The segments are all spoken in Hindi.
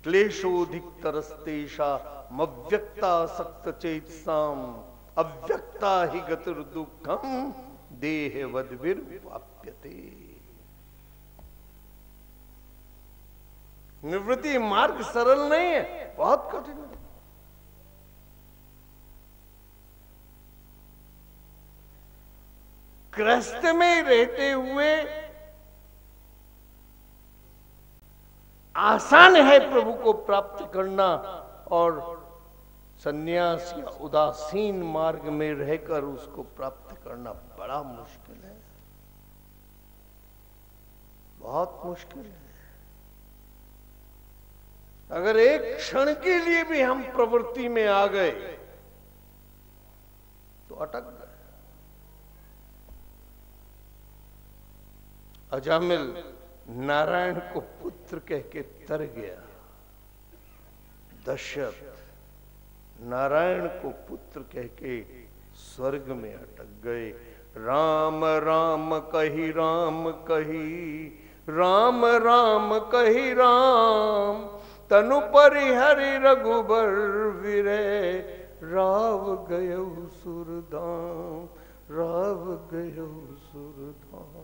क्लेशोधिकतरस्तेषा मव्यक्ता सक्त चेतसाम अव्यक्ता ही गतिर दुखम देहवद्भिर्वाप्यते। निवृत्ति मार्ग सरल नहीं है, बहुत कठिन है। गृहस्थ में रहते हुए आसान है प्रभु को प्राप्त करना, और संन्यास या उदासीन मार्ग में रहकर उसको प्राप्त करना बड़ा मुश्किल है, बहुत मुश्किल है। अगर एक क्षण के लिए भी हम प्रवृत्ति में आ गए तो अटक गए। अजामिल नारायण को पुत्र कह के तर गया, दशरथ नारायण को पुत्र कह के स्वर्ग में अटक गए। राम राम कही राम कही, राम राम कही राम, तनु परिहरि रघुबर विरय, राव गयो सुरधाम, राव गयो सुरधाम।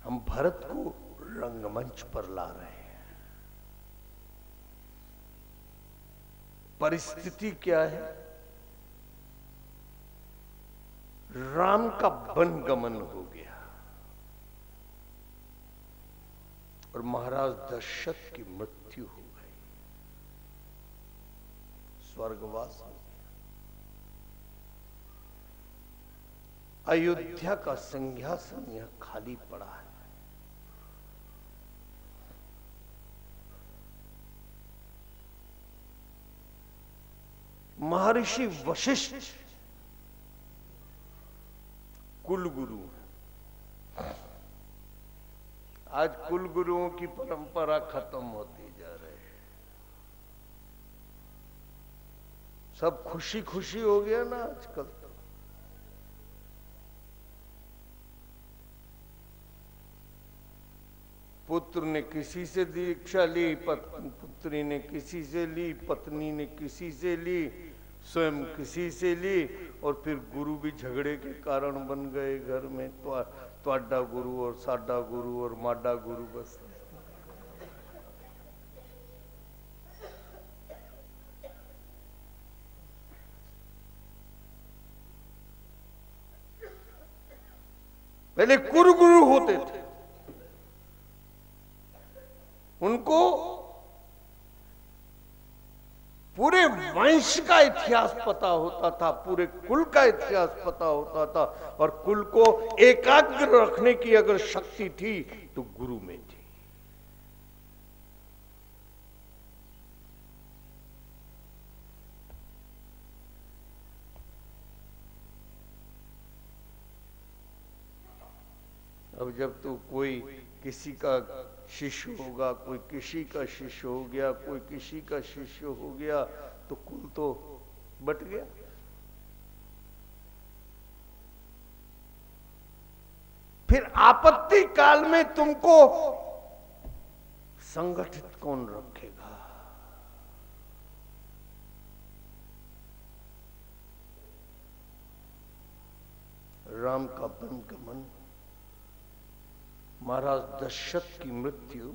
हम भरत को रंगमंच पर ला रहे हैं। परिस्थिति क्या है? राम का वनगमन हो गया और महाराज दशरथ की मृत्यु हो गई, स्वर्गवास हो गया। अयोध्या का सिंहासन यह खाली पड़ा है। महर्षि वशिष्ठ कुलगुरु, आज कुलगुरुओं की परंपरा खत्म होती जा रही है। सब खुशी खुशी हो गया ना आजकल। पुत्र ने किसी से दीक्षा ली, पुत्री ने किसी से ली, पत्नी ने किसी से ली, स्वयं किसी से ली, और फिर गुरु भी झगड़े के कारण बन गए घर में। त्वाडा गुरु और साडा गुरु और माडा गुरु बस। पहले कुरुगुरु होते थे, उनको पूरे वंश का इतिहास पता होता था, पूरे कुल का इतिहास पता होता था, और कुल को एकाग्र रखने की अगर शक्ति थी तो गुरु में थी। अब जब तो कोई किसी का शिष्य होगा, कोई किसी का शिष्य हो गया, कोई किसी का शिष्य हो गया, तो कुल तो बट गया। फिर आपत्ति काल में तुमको संगठित कौन रखेगा? राम का वनगमन, महाराज दशरथ की मृत्यु,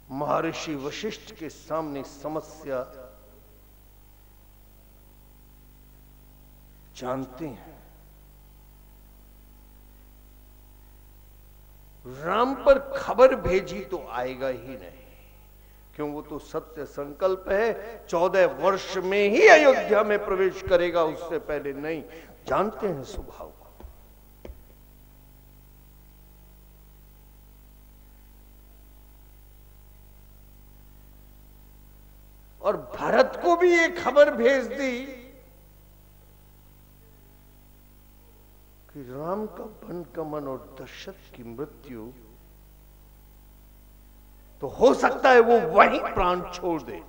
महर्षि वशिष्ठ के सामने समस्या जानते हैं। राम पर खबर भेजी तो आएगा ही नहीं, क्यों? वो तो सत्य संकल्प है, 14 वर्ष में ही अयोध्या में प्रवेश करेगा, उससे पहले नहीं। जानते हैं स्वभाव को। और भरत को भी ये खबर भेज दी कि राम का वनगमन और दशरथ की मृत्यु, तो हो सकता है वो वहीं प्राण छोड़ दे।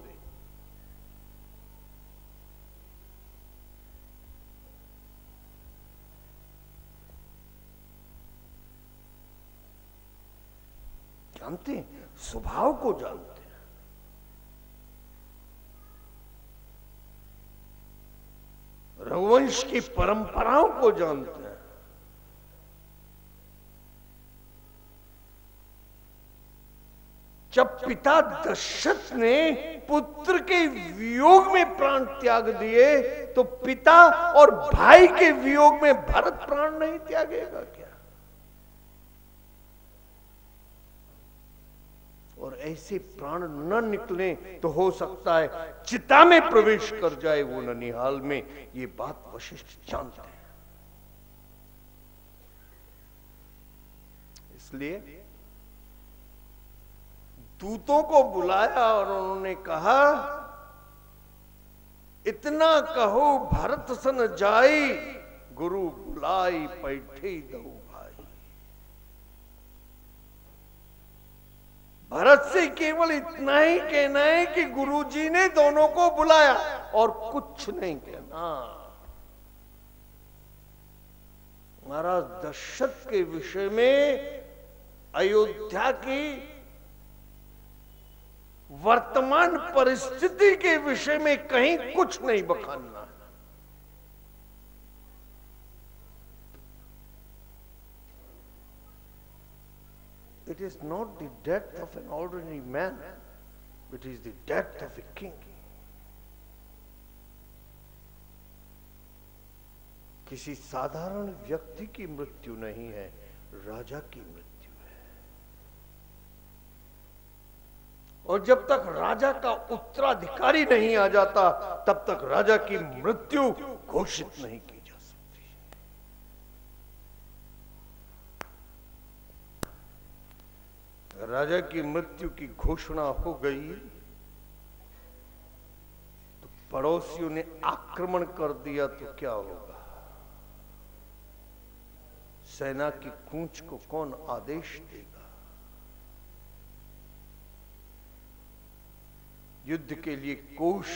जानते हैं, स्वभाव को जानते हैं। रघुवंश की परंपराओं को जानते हैं। जब पिता दशरथ ने पुत्र के वियोग में प्राण त्याग दिए, तो पिता और भाई के वियोग में भरत प्राण नहीं त्यागेगा क्या? और ऐसे प्राण न निकले तो हो सकता है चिता में प्रवेश कर जाए वो ननिहाल में। ये बात वशिष्ठ जानते हैं। इसलिए दूतों को बुलाया और उन्होंने कहा, इतना कहो भरत सन जाई, गुरु बुलाई पैठे दो भाई। भरत से केवल इतना ही कहना है कि गुरुजी ने दोनों को बुलाया, और कुछ नहीं कहना। महाराज दशरथ के विषय में अयोध्या की वर्तमान परिस्थिति के विषय में कहीं कुछ नहीं बखानना है। It is not the death of an ordinary man, it is the death of a king. किसी साधारण व्यक्ति की मृत्यु नहीं है, राजा की मृत्यु है। और जब तक राजा का उत्तराधिकारी नहीं आ जाता, तब तक राजा की मृत्यु घोषित नहीं की जा सकती। राजा की मृत्यु की घोषणा हो गई तो पड़ोसियों ने आक्रमण कर दिया तो क्या होगा? सेना की कूच को कौन आदेश देगा? युद्ध के लिए कोष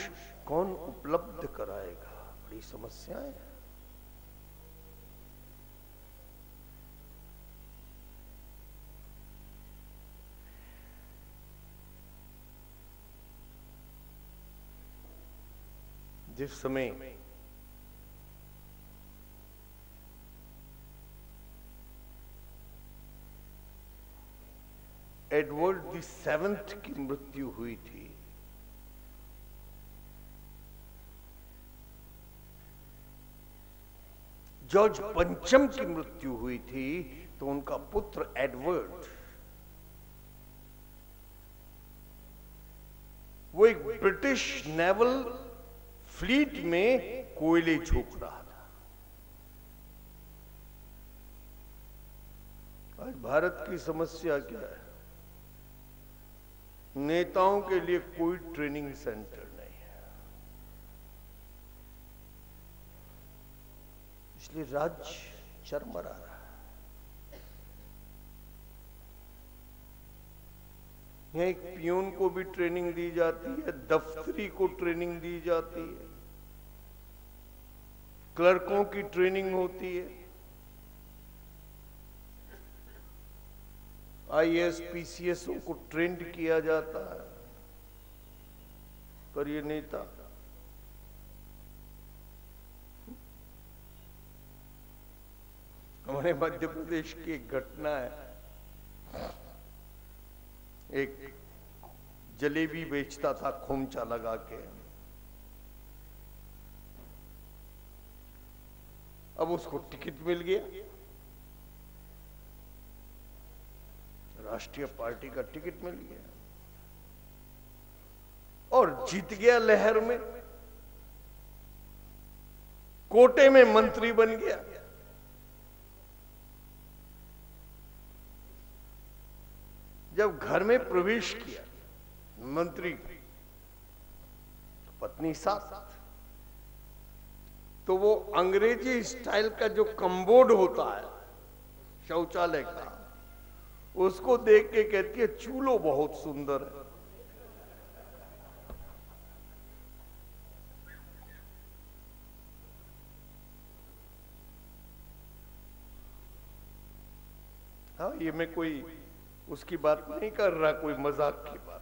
कौन उपलब्ध कराएगा? बड़ी समस्याएं हैं। जिस समय एडवर्ड द सेवेंथ की मृत्यु हुई थी, जॉर्ज पंचम की मृत्यु हुई थी, तो उनका पुत्र एडवर्ड, वो एक ब्रिटिश नेवल फ्लीट में कोयले झोंक रहा था। आज भारत की समस्या क्या है? नेताओं के लिए कोई ट्रेनिंग सेंटर नहीं है, इसलिए राज्य चरमरा रहा है। यहाँ एक पियून को भी ट्रेनिंग दी जाती है, दफ्तरी को ट्रेनिंग दी जाती है, क्लर्कों की ट्रेनिंग होती है, आईएएस पीसीएसओ को ट्रेंड किया जाता है, पर ये नेता हमारे मध्य प्रदेश की एक घटना है। एक जलेबी बेचता था खोमचा लगा के, अब उसको टिकट मिल गया, राष्ट्रीय पार्टी का टिकट मिल गया और जीत गया लहर में, कोटे में मंत्री बन गया। जब घर में प्रवेश किया मंत्री, पत्नी साथ, तो वो अंग्रेजी स्टाइल का जो कम्बोर्ड होता है शौचालय का, उसको देख के कहती है चूल्हो बहुत सुंदर है। हाँ, ये मैं कोई उसकी बात नहीं कर रहा, कोई मजाक की बात।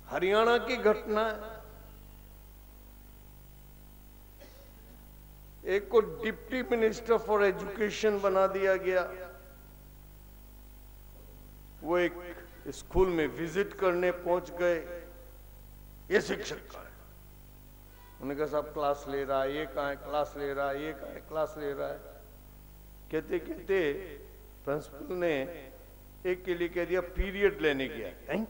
हरियाणा की घटना है, एक को डिप्टी मिनिस्टर फॉर एजुकेशन बना दिया गया। वो एक स्कूल में विजिट करने पहुंच गए, ये शिक्षक का है। उन्होंने कहा साहब क्लास ले रहा है, ये कहाँ है क्लास ले रहा है, ये कहाँ है क्लास ले रहा है। कहते कहते प्रिंसिपल ने एक के लिए कह दिया पीरियड लेने गया है।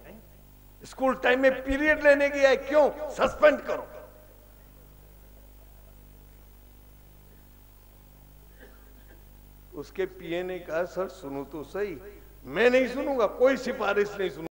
स्कूल टाइम में पीरियड लेने गया है, क्यों? सस्पेंड करो। उसके पीए ने कहा सर सुनो तो सही। मैं नहीं सुनूंगा, कोई सिफारिश नहीं सुनूंगा।